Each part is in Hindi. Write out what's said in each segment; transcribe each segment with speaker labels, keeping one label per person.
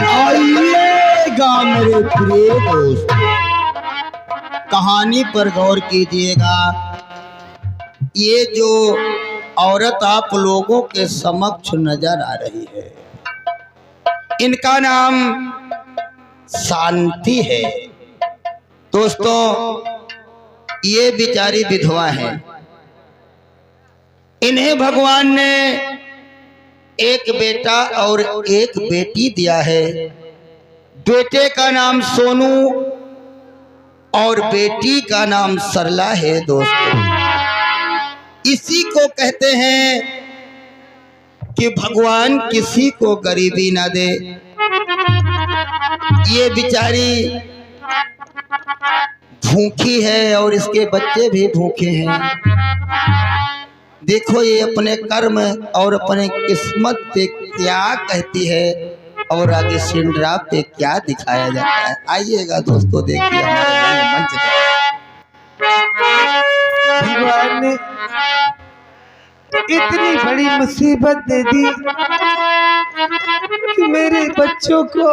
Speaker 1: आइएगा मेरे प्रिय दोस्त, कहानी पर गौर कीजिएगा। ये जो औरत आप लोगों के समक्ष नजर आ रही है, इनका नाम शांति है। दोस्तों, ये बेचारी विधवा है। इन्हें भगवान ने एक बेटा और एक बेटी दिया है। बेटे का नाम सोनू और बेटी का नाम सरला है। दोस्तों, इसी को कहते हैं कि भगवान किसी को गरीबी ना दे। ये बेचारी भूखी है और इसके बच्चे भी भूखे हैं। देखो ये अपने कर्म और अपने किस्मत पे क्या कहती है और आगे सिंड्रा पे क्या दिखाया जाता है। आइएगा दोस्तों, देखिए हमारे मंच पर
Speaker 2: भगवान ने इतनी बड़ी मुसीबत दे दी कि मेरे बच्चों को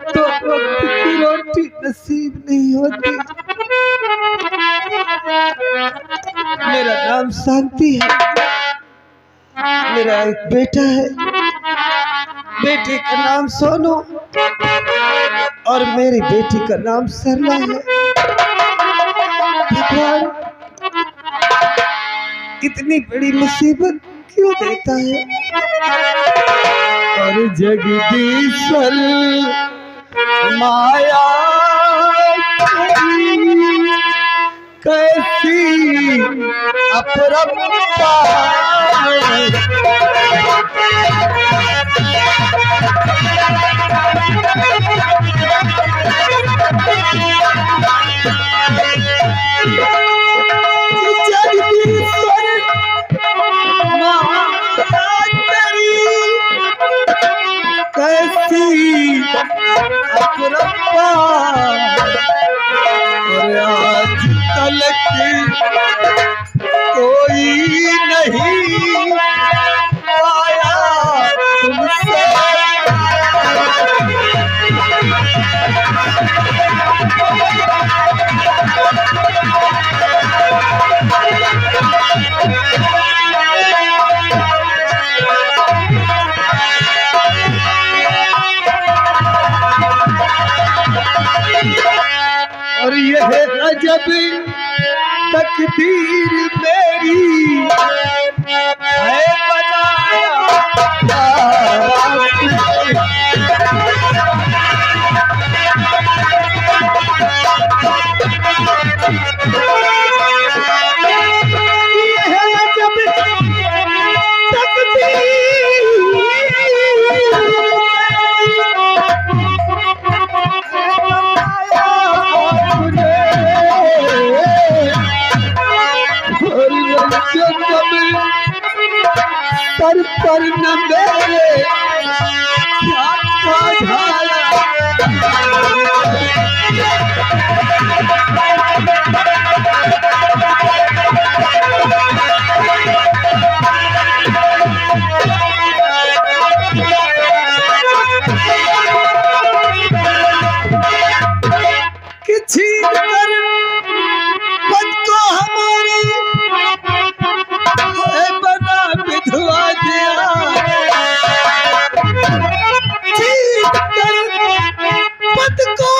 Speaker 2: तो वक्त की रोटी नसीब नहीं होती। मेरा नाम शांति है, मेरा एक बेटा है, बेटे का नाम सोनू और मेरी बेटी का नाम सरला है। भगवान इतनी बड़ी मुसीबत क्यों देता है? और जगदीश्वर माया कैसी अपरंपार, और आज तलक कोई नहीं आया तुमसे। और यह अजब तकदीर मेरी है बनाया पर न मेरे क्या छीन कर पद को हमारी बना विधवा दिया। छीन कर पद को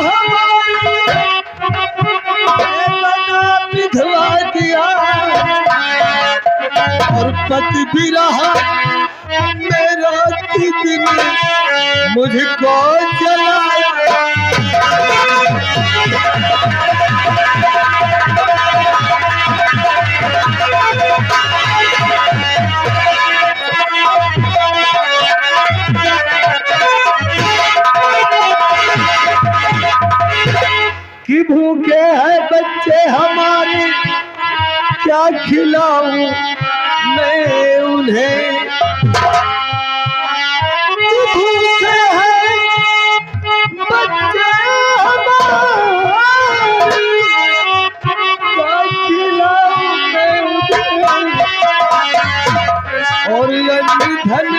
Speaker 2: हमारी बना विधवा दिया। और पति भी रहा मेरा दिन मुझको जलाया। कि भूखे हैं बच्चे हमारे, क्या खिलाऊं मैं उन्हें। भूखे हैं बच्चे हमारे, क्या खिलाऊं मैं उन्हें। और अन्य धन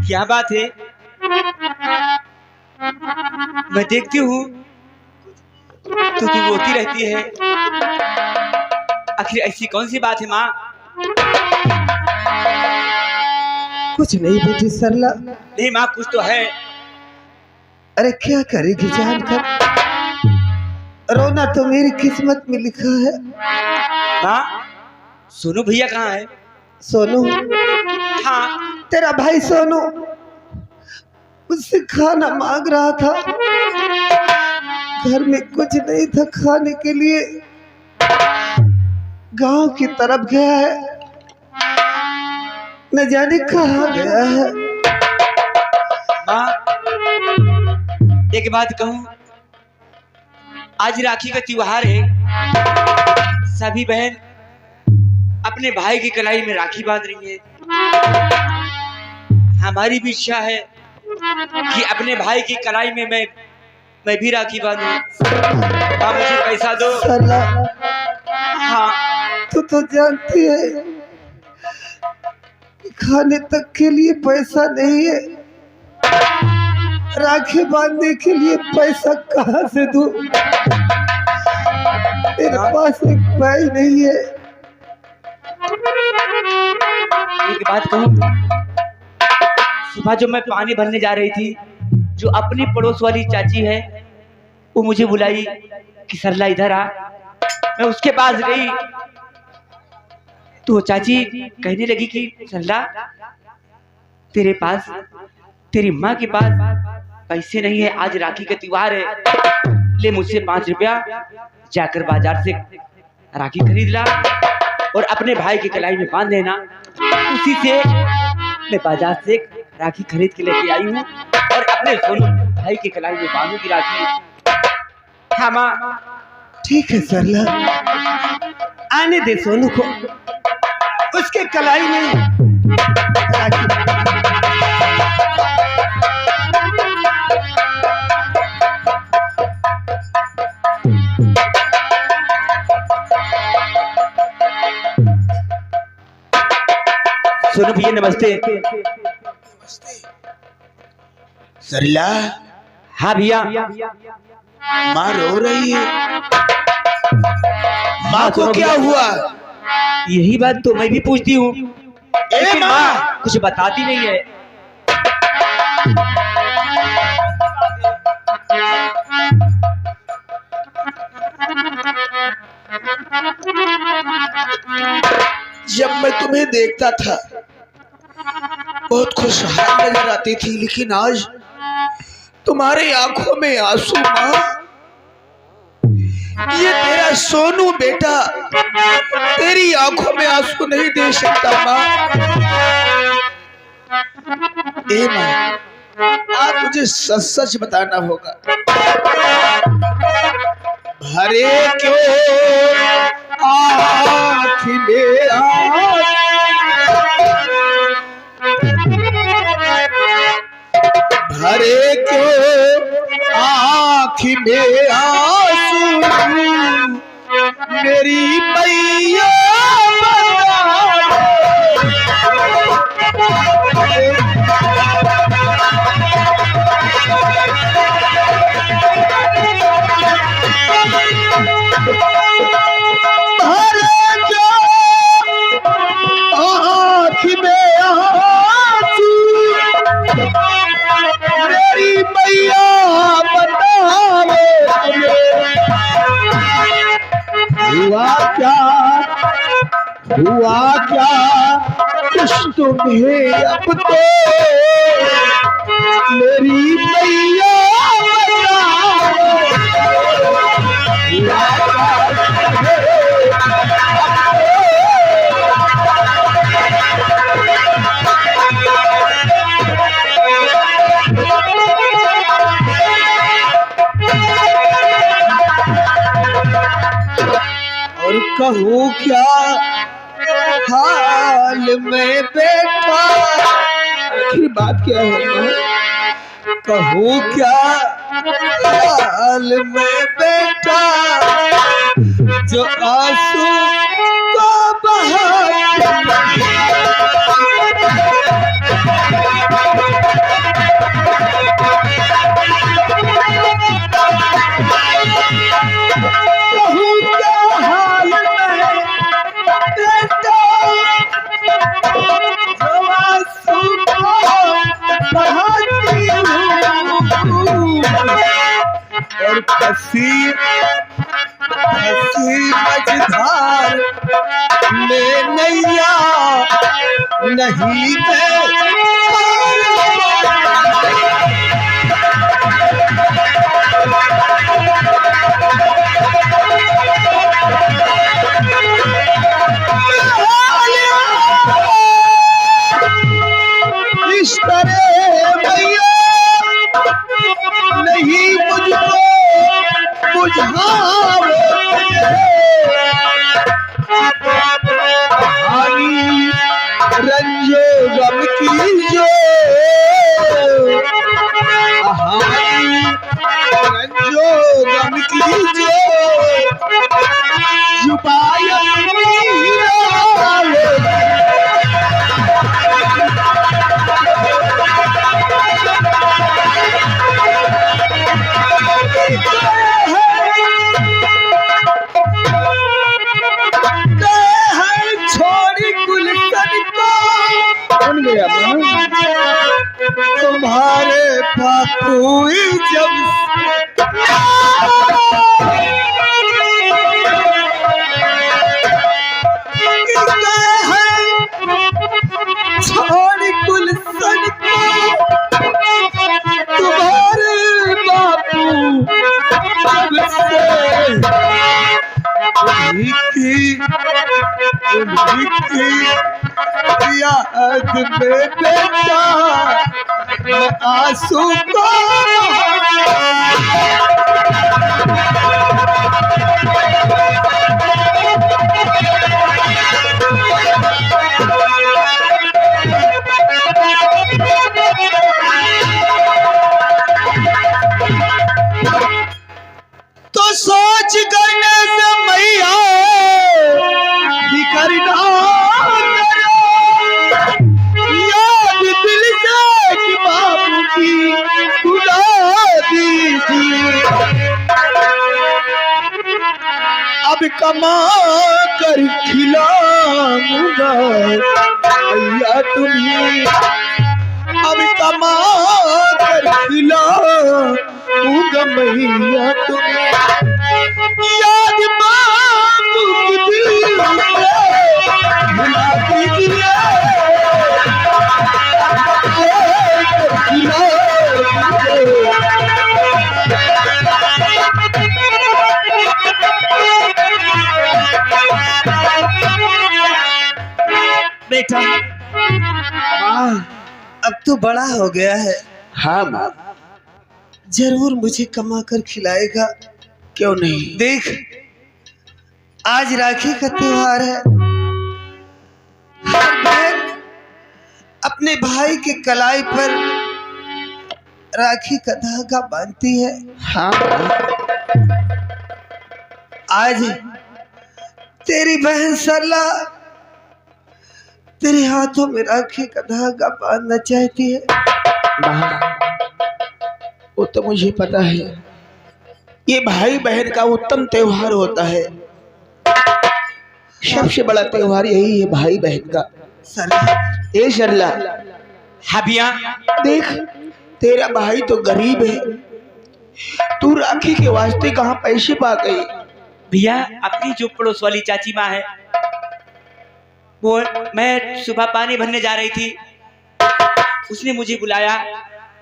Speaker 3: क्या बात है? मैं देखती हूँ तो तू रोती रहती है। आखिर ऐसी कौन सी बात है माँ?
Speaker 2: कुछ नहीं बेटी सरला।
Speaker 3: नहीं माँ, कुछ तो है।
Speaker 2: अरे क्या करेगी जानकर, रोना तो मेरी किस्मत में लिखा है।
Speaker 3: माँ, सोनू भैया कहाँ है?
Speaker 2: सोनू?
Speaker 3: हाँ।
Speaker 2: तेरा भाई सोनू मुझसे खाना मांग रहा था, घर में कुछ नहीं था खाने के लिए, गांव की तरफ गया है, न जाने कहाँ गया है।
Speaker 3: माँ, एक बात कहूँ, आज राखी का त्योहार है। सभी बहन अपने भाई की कलाई में राखी बांध रही है। हमारी भी इच्छा है कि अपने भाई की कलाई में मैं भी राखी बांधूं। माँ, मुझे पैसा दो।
Speaker 2: सरला,
Speaker 3: हाँ।
Speaker 2: तू तो जानती है कि खाने तक के लिए पैसा नहीं है, राखी बांधने के लिए पैसा कहाँ से दूं? मेरे पास एक भाई नहीं है।
Speaker 3: एक बात कहूँ, सुबह जो मैं पानी भरने जा रही थी, जो अपनी पड़ोस वाली चाची है वो मुझे बुलाई कि सरला इधर आ। मैं उसके पास गई तो चाची कहने लगी कि सरला, तेरे पास, तेरी माँ के पास पैसे नहीं है, आज राखी का त्योहार है, ले मुझसे 5 रुपया, जाकर बाजार से राखी खरीद ला और अपने भाई की कलाई में बांध देना। उसी से मैं बाजार से राखी खरीद के लेके आई हूँ और अपने सोनू भाई की कलाई में बांधूंगी राखी। हाँ माँ।
Speaker 2: ठीक है सरला, आने दे सोनू को, उसके कलाई में राखी।
Speaker 3: सोनू भैया नमस्ते।
Speaker 1: सरला,
Speaker 3: हाँ भैया।
Speaker 1: माँ रो रही है। माँ को क्या हुआ?
Speaker 3: यही बात तो मैं भी पूछती हूँ, लेकिन माँ कुछ बताती नहीं है।
Speaker 1: जब मैं तुम्हें देखता था बहुत खुशहाल नजर आती थी, लेकिन आज तुम्हारे आंखों में आंसू। माँ, ये तेरा सोनू बेटा तेरी आंखों में आंसू नहीं दे सकता। माँ, ए माँ, आज मुझे सच सच बताना होगा, भरे क्यों आँख में आँसू, भरे क्यों आँख में आंसू, मेरी मैया हुआ क्या कुछ तुम्हें अब तो मेरी मैया और कहूँ क्या हाल में बैठा, आखिर बात क्या है? कहूँ क्या हाल में बैठा, जो आंसू को बहा
Speaker 2: हसी हसी मझधार में नैया नहीं मैं इस तरह मैया नहीं मुझको बुझावे कहानी रंजो गम की जो कहानी रंजो गम की जो जुबान तुम्हारे बापू जब छोड़ गुलशन को तुम्हारे बापू जब से याद में बेटा आंसू को तो सोच करने से मैया करना याद दिल से कि बाबू की बुला दीजिए अब कमा कर खिलाऊंगा भैया तुम्हें अब कमा कर खिलाऊंगा भैया तुम्हें याद बाबू की दिल भुला दीजिए बेटा अब तो बड़ा हो गया है।
Speaker 1: हाँ माँ,
Speaker 2: जरूर मुझे कमा कर खिलाएगा।
Speaker 1: क्यों नहीं।
Speaker 2: देख आज राखी का त्योहार है। हर बहन अपने भाई के कलाई पर राखी का धागा बांधती है।
Speaker 1: हाँ
Speaker 2: आज तेरी बहन सरला तेरे हाथों में राखी का धागा बांधना चाहती है।
Speaker 1: माँ, वो तो मुझे पता है, ये भाई बहन का उत्तम त्योहार होता है। सबसे बड़ा त्योहार यही है भाई बहन का।
Speaker 2: सरला
Speaker 1: ए सरला,
Speaker 3: हाँ भैया।
Speaker 1: देख तेरा भाई तो गरीब है, तू राखी के वास्ते कहाँ पैसे पा गई।
Speaker 3: भैया अपनी जो पड़ोस वाली चाची माँ है, वो मैं सुबह पानी भरने जा रही थी, उसने मुझे बुलाया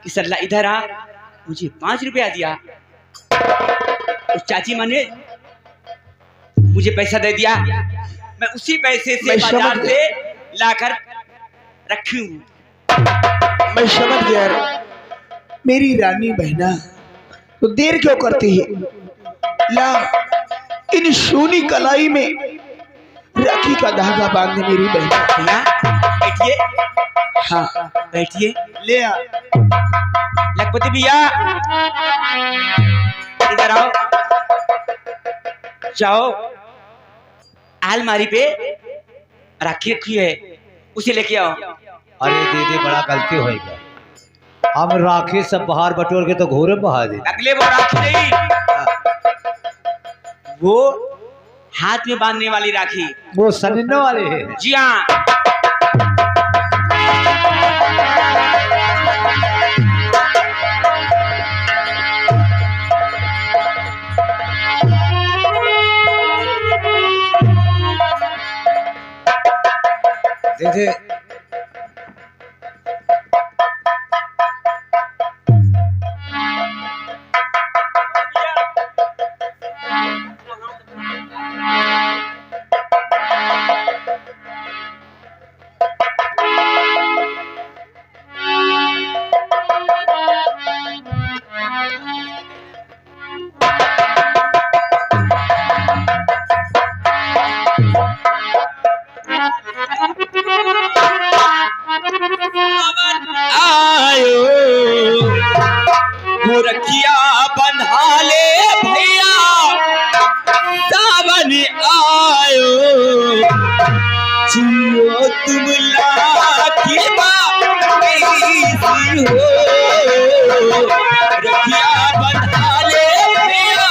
Speaker 3: कि सरला इधर आ, मुझे 5 रुपया दिया। उस चाची माँ ने मुझे पैसा दे दिया, मैं उसी पैसे से बाजार से लाकर रखी हूँ।
Speaker 1: मैं समझ गया, मेरी रानी बहना तो देर क्यों करती है। ला इन सोनी कलाई में राखी का धागा बांध दे मेरी बहन।
Speaker 3: भैया बैठिए।
Speaker 1: हाँ
Speaker 3: बैठिए।
Speaker 2: ले आ।
Speaker 3: लखपति भैया इधर आओ, जाओ अलमारी पे राखी रखी है, उसे लेके आओ।
Speaker 4: अरे दीदी बड़ा गलती हो गया, हम राखी सब बाहर बटोर के तो घोरे बहा दे।
Speaker 3: अगले वो राखी नहीं, वो हाथ में बांधने वाली राखी।
Speaker 4: वो सनने वाले हैं।
Speaker 3: जी हाँ।
Speaker 4: दे।
Speaker 3: आयो गोरखिया बंधा ले भैया सावन आयो जियो तुम लाखी बासी हो रखिया बंधा ले भैया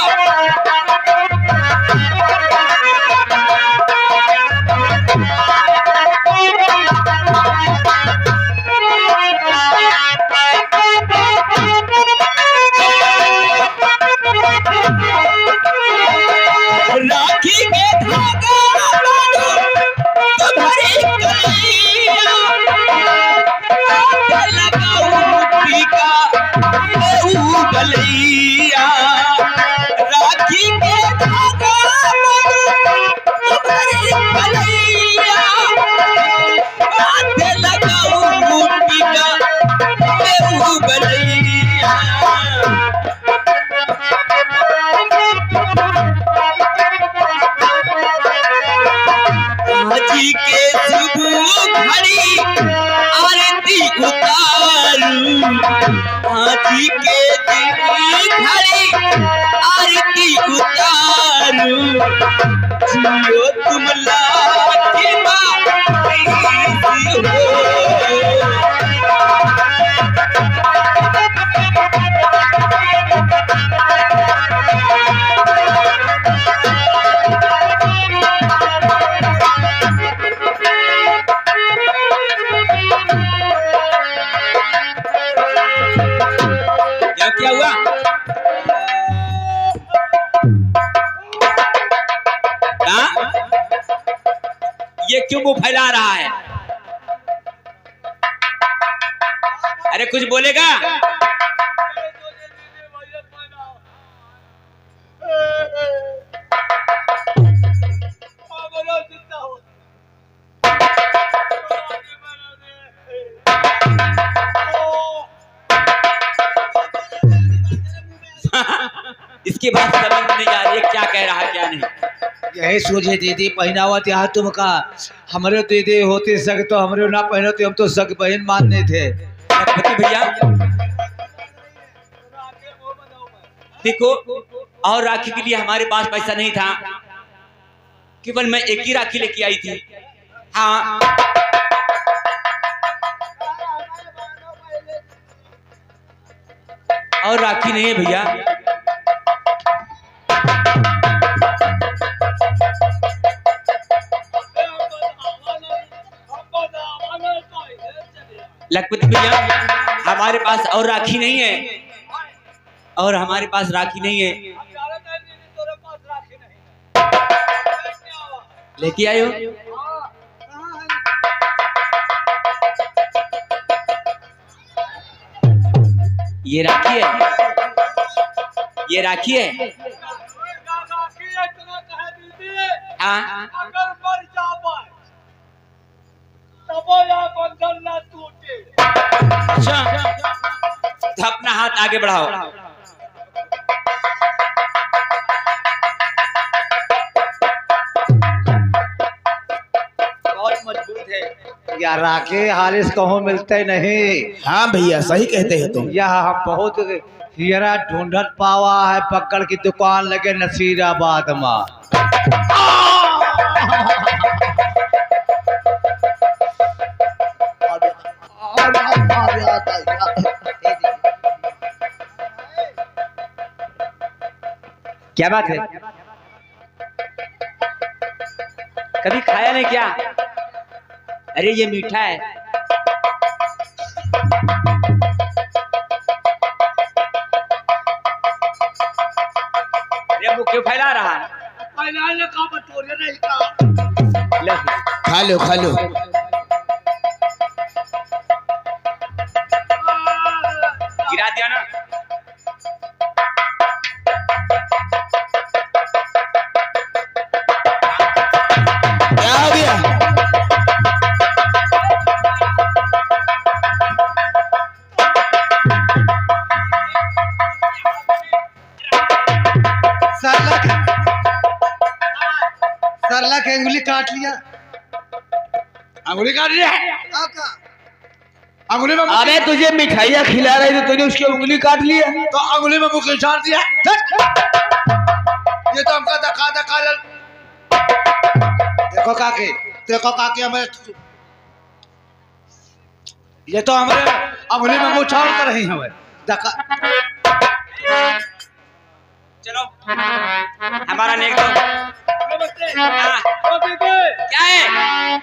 Speaker 3: राखी के धागा बांधो तुम्हारी कलिया लगाओ टीका लेऊ गलिया राखी के धागा बांधो तुम्हारी कलिया लगाओ टीका लेऊ गलिया हाजी के सुबह घड़ी आरती उतारू हाजी के घड़ी आरती उतारू जियो तुम लाठी बासी हो क्या हुआ? ये क्यों मुंह फैला रहा है? अरे कुछ बोलेगा? इसकी बात समझ नहीं आ रही है, क्या कह रहा है क्या नहीं।
Speaker 4: यही सोचे दीदी पहनावत यहाँ तुम का हमारे दीदी होते सक तो हमारे ना पहनते हम तो सक बहन मानने थे।
Speaker 3: भैया देखो और राखी के लिए हमारे पास पैसा नहीं था, केवल मैं एक ही राखी लेके आई थी। हाँ और राखी नहीं है भैया। लखपति भैया हमारे पास और राखी नहीं है, और हमारे पास राखी नहीं है। लेके आयो। ये राखी है, ये राखी है। हाँ अच्छा तो अपना हाथ आगे बढ़ाओ। बहुत मजबूत है
Speaker 4: या राखे हालिस कहो मिलते नहीं।
Speaker 1: हाँ भैया सही कहते हैं तुम।
Speaker 4: यह हम बहुत हीरा ढूंढत पावा है, पकड़ की दुकान लगे नसीराबाद में।
Speaker 3: क्या बात है? कभी खाया नहीं क्या? अरे ये मीठा है। अरे वो क्यों फैला रहा है?
Speaker 1: खा लो खा लो।
Speaker 4: अंगुली काट लिया अंगुली में
Speaker 2: अरे तुझे मिठाइयाँ खिला रही थी, तूने उसकी उंगली काट लिया।
Speaker 4: तो अंगुली में मुख झाड़ दिया। ये तो हमका धक्का धक्का देखो काके हमें ये तो हमारे अंगुली में मुँह छाड़ कर रही हमें धक्का।
Speaker 3: चलो हमारा नेक दो। क्या है?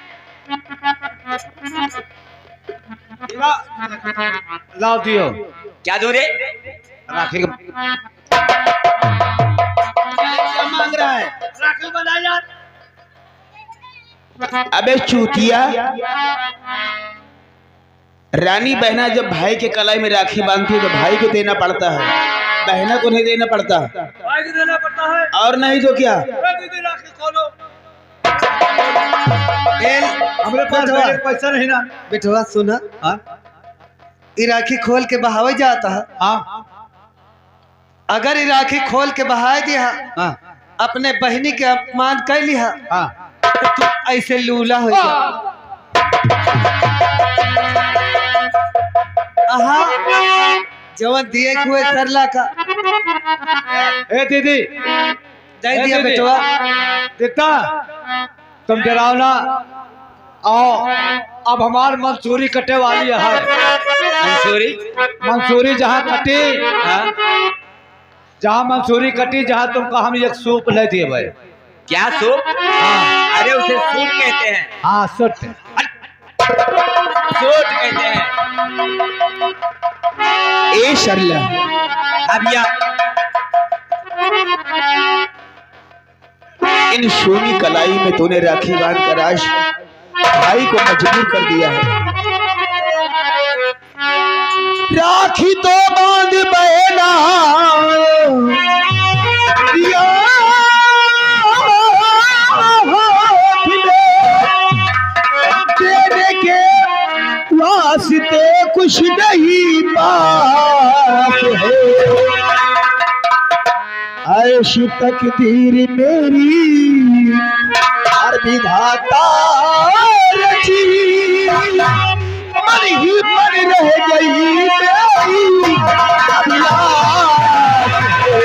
Speaker 4: लाओ दियो।
Speaker 3: क्या दो रे?
Speaker 4: राखी का
Speaker 2: क्या मांग रहा है?
Speaker 4: राखी बना यार।
Speaker 2: अबे चूतिया, रानी बहना जब भाई के कलाई में राखी बांधती है तो भाई को देना पड़ता है, बहना को नहीं देना पड़ता।
Speaker 4: भाई को देना पड़ता है
Speaker 2: और नहीं तो क्या?
Speaker 4: दीदी राखी खोलो।
Speaker 2: हमरे पास
Speaker 4: पैसा नहीं ना।
Speaker 2: बेटवा सुना, ये राखी खोल के बहावे जाता है।
Speaker 4: हाँ
Speaker 2: अगर ये राखी खोल के बहाए दिया,
Speaker 4: हाँ
Speaker 2: अपने बहनी के अपमान कर लिया,
Speaker 4: हाँ
Speaker 2: तो तू ऐसे लूला हो जा। जवन दिए हुए सरला का
Speaker 4: ए दीदी
Speaker 2: दे दिया बेटवा।
Speaker 4: देता तुम डराओ ना। आओ अब हमार मंसूरी कटे वाली है। मंसूरी जहाँ कटी, जहाँ मंसूरी कटी, जहाँ तुमको हम एक सूप ले दिए भाई।
Speaker 3: क्या सूप?
Speaker 4: हाँ
Speaker 3: अरे उसे सूट कहते हैं।
Speaker 4: हाँ सूट
Speaker 3: सूट कहते हैं।
Speaker 2: ए सरला,
Speaker 3: अब या
Speaker 2: इन सोनी कलाई में तूने राखी बांध कर आज भाई को मजबूर कर दिया है। राखी तो बांध बहना दिया देने के वास्ते कुछ नहीं पास है। ऐश तकदीर मेरी हर विधाता रची, मन ही मन रह गई मेरी अभिलाष है।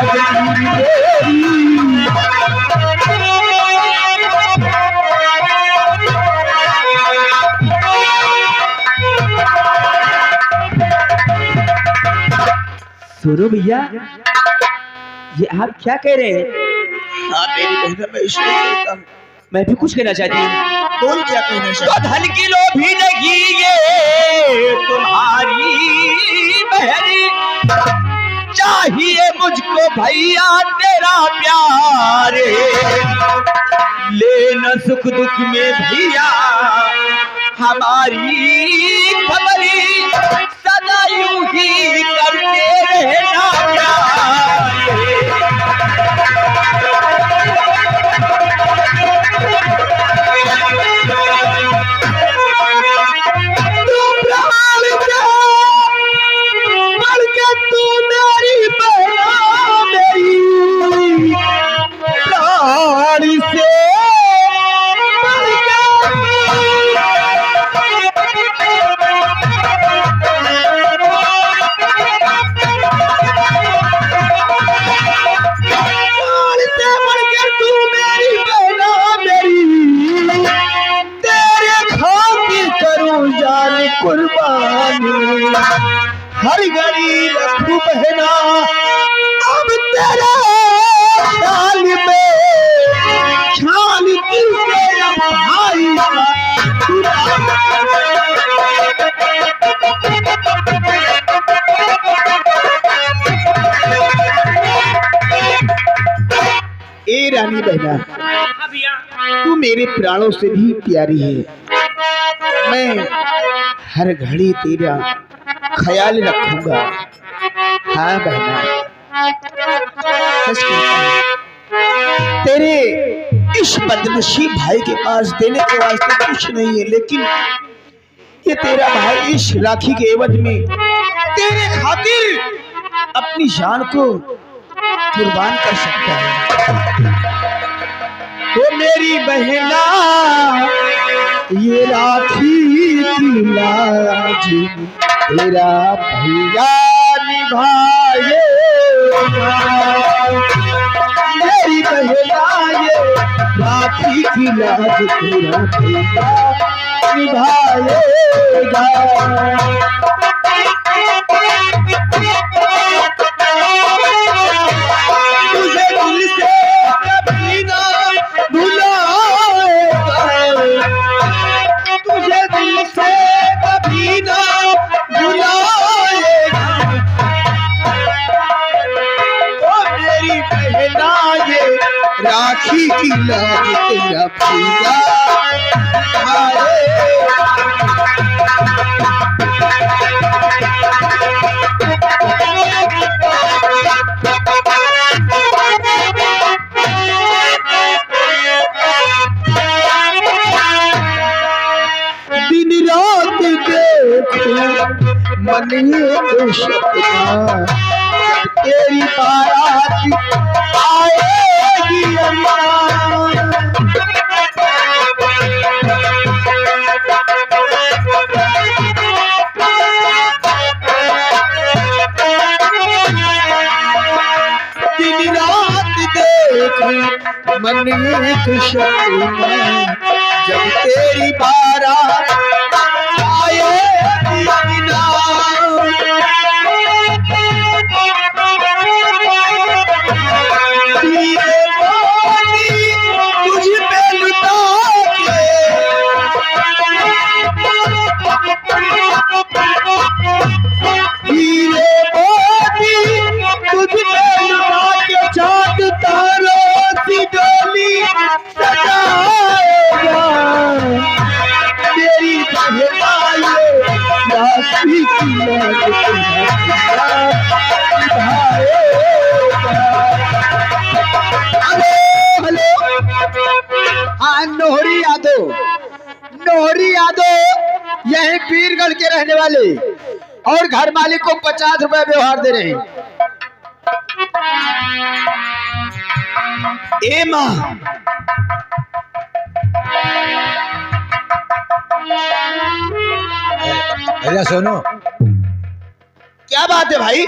Speaker 2: तकदीर मेरी
Speaker 3: सुनो भैया, ये आप क्या कह रहे हैं?
Speaker 2: हाँ मेरी बहन, मैं इसलिए कहता हूँ।
Speaker 3: मैं भी कुछ कहना चाहती हूँ।
Speaker 2: बोल क्या कहना
Speaker 3: तो
Speaker 2: चाहता?
Speaker 3: धन की लोभी नहीं ये तुम्हारी बहनी, चाहिए मुझको भैया तेरा प्यार, लेना सुख दुख में भैया हमारी खबरी, सदा यूं ही करते रहना प्यार।
Speaker 2: हर घड़ी रखूं बहना अब तेरा ख्याल में, ख्याल दिल तेरा भाई ए रानी बहना, तू मेरे प्राणों से भी प्यारी है। मैं हर घड़ी तेरा ख्याल रखूंगा। हाँ बहना, सच कहता हूं, तेरे इस बदनसीब भाई के पास देने के वास्ते कुछ नहीं है, लेकिन ये तेरा भाई इस राखी के एवज में तेरे खातिर अपनी जान को कुर्बान कर सकता है। वो मेरी बहना ये राखी की लाज तेरा भैया निभाएगा। मेरी बहना ये राखी की लाज तेरा भैया निभाएगा। तुझे दिल से कभी ना भुलाएगा, तुझे दिल से कभी ना भुलाएगा। ओ मेरी बहना ये राखी की लाज तेरा भैया दिन रात देखो मन एक सपना तेरी बारात आएगी दिन रात देखो मन एक सपना जब तेरी बारात आएगी अमीना। हीरे मोती तुझ पे लुटा के हीरे मोती तुझ पे लुटा के चांद तारों की डोली सजाएगा। तेरी बहना ये राखी की लाज तेरा निभाएगा। हेलो हेलो, हाँ नोहरी यादव, नोहरी यादव यही पीरगढ़ के रहने वाले और घर मालिक को 50 रुपए व्यवहार दे रहे हैं। ए माँ
Speaker 4: अरे सोनू,
Speaker 2: क्या बात है भाई?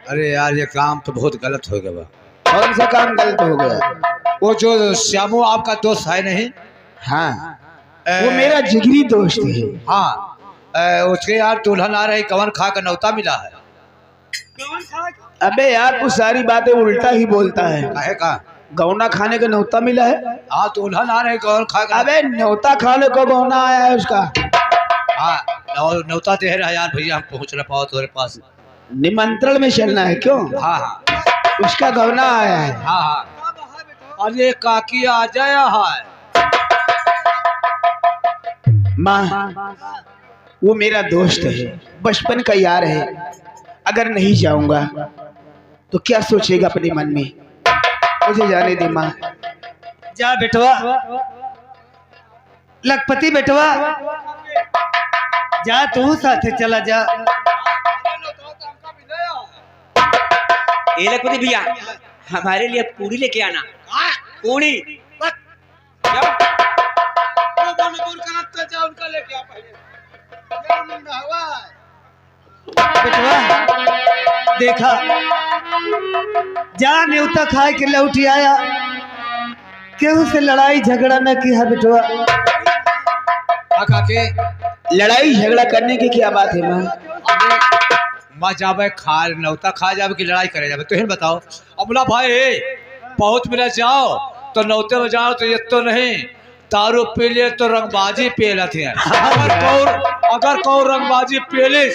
Speaker 4: अरे यार ये काम तो बहुत गलत हो गया बा।
Speaker 2: कौन सा काम गलत हो गया?
Speaker 4: वो जो श्यामू आपका दोस्त है नहीं,
Speaker 2: हाँ वो मेरा जिगरी दोस्त है।
Speaker 4: हाँ उसके यार दुल्हन आ रही, कवन खा का नौता मिला है।
Speaker 2: अबे यार तू सारी बातें उल्टा ही बोलता है।
Speaker 4: काहे का?
Speaker 2: गौना खाने का न्योता मिला है।
Speaker 4: हाँ दुल्हन आ रही, कवन खा का।
Speaker 2: अबे न्योता खाने को गौना आया है उसका।
Speaker 4: हाँ नौता दे रहा यार भैया, हम पहुँच ना पाओ तुम्हारे पास।
Speaker 2: निमंत्रण में चलना है क्यों?
Speaker 4: हाँ हाँ
Speaker 2: उसका गौना आया है।
Speaker 4: हाँ हाँ। अरे काकी आ जाया है।
Speaker 2: माँ वो मेरा दोस्त है, बचपन का यार है। अगर नहीं जाऊंगा तो क्या सोचेगा अपने मन में? मुझे जाने दे माँ।
Speaker 1: जा बेटवा, लखपति बेटवा, जा तू साथे चला जा।
Speaker 3: ए लखपति भैया, हमारे लिए पूरी लेके आना। पूरी
Speaker 1: बेटवा देखा, जा न्योता खाए के लौटी आया, केहू से लड़ाई झगड़ा न किया बेटवा।
Speaker 4: काके
Speaker 2: लड़ाई झगड़ा करने की क्या बात है माँ?
Speaker 4: माँ जावे खा नौता खा जावे कि लड़ाई करे जावे, तुम बताओ। अमला भाई बहुत मिला जाओ तो नौते में जाओ तो ये तो नहीं, दारू पी लिए तो रंगबाजी पी लेते हैं। अगर कौ रंगबाजी पी ले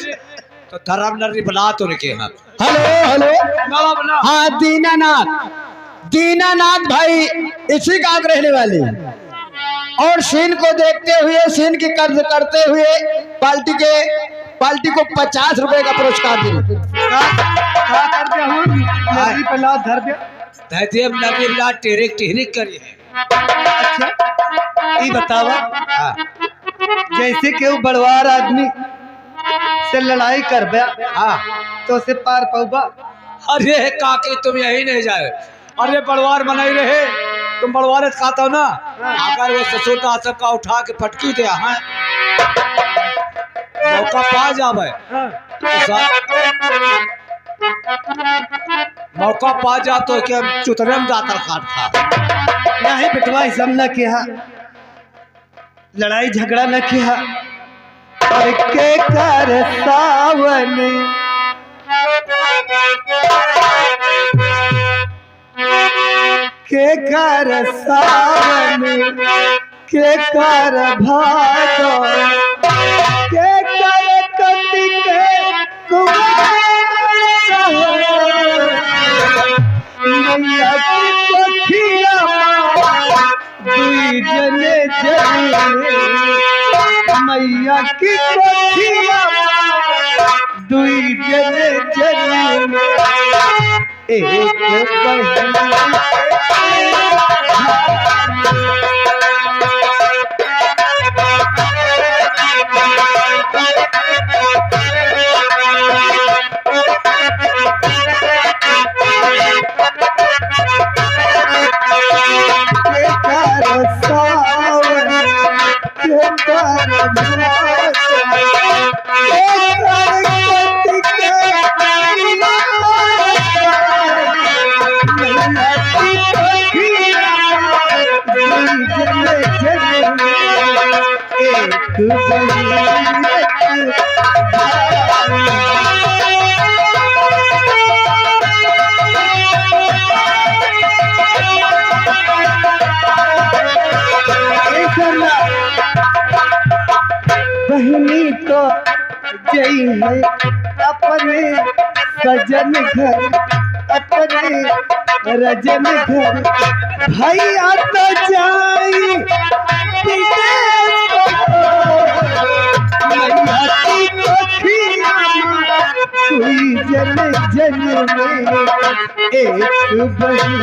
Speaker 4: तो धर्म नरी बना तो रखे हैं।
Speaker 2: हेलो हेलो, हाँ दीनानाथ, दीनानाथ भाई इसी का रहने वाले और सीन को देखते हुए, सीन की कर्ज करते हुए पार्टी को 50 रुपए का पुरस्कार दे।
Speaker 4: टेरिक टेरिक करी है।
Speaker 1: ये बतावा, जैसे केहू बड़वार आदमी से लड़ाई करबा तो उसे पार पौबा।
Speaker 4: अरे काके तुम यही नहीं जाए, अरे बड़वार बनाई रहे तुम बड़वारे से खाता हो ना, अगर वो ससुर का आसम का उठा के फटकी दे हैं मौका पा जावे, मौका पा जा तो क्या चुतरे में जाता काट था।
Speaker 1: नहीं बेटवा ई सब न किया, लड़ाई झगड़ा न किया। और के कर सावन के कर सावन के कर भादो के कर कतिक मैया की पखिया दुई जने जने मैया की पखिया दुई जने जने एक बहिन बहनी तो जई है अपने सजन घर, अपने रजन घर, भैया तो जाई कोई जन जन में एक बहन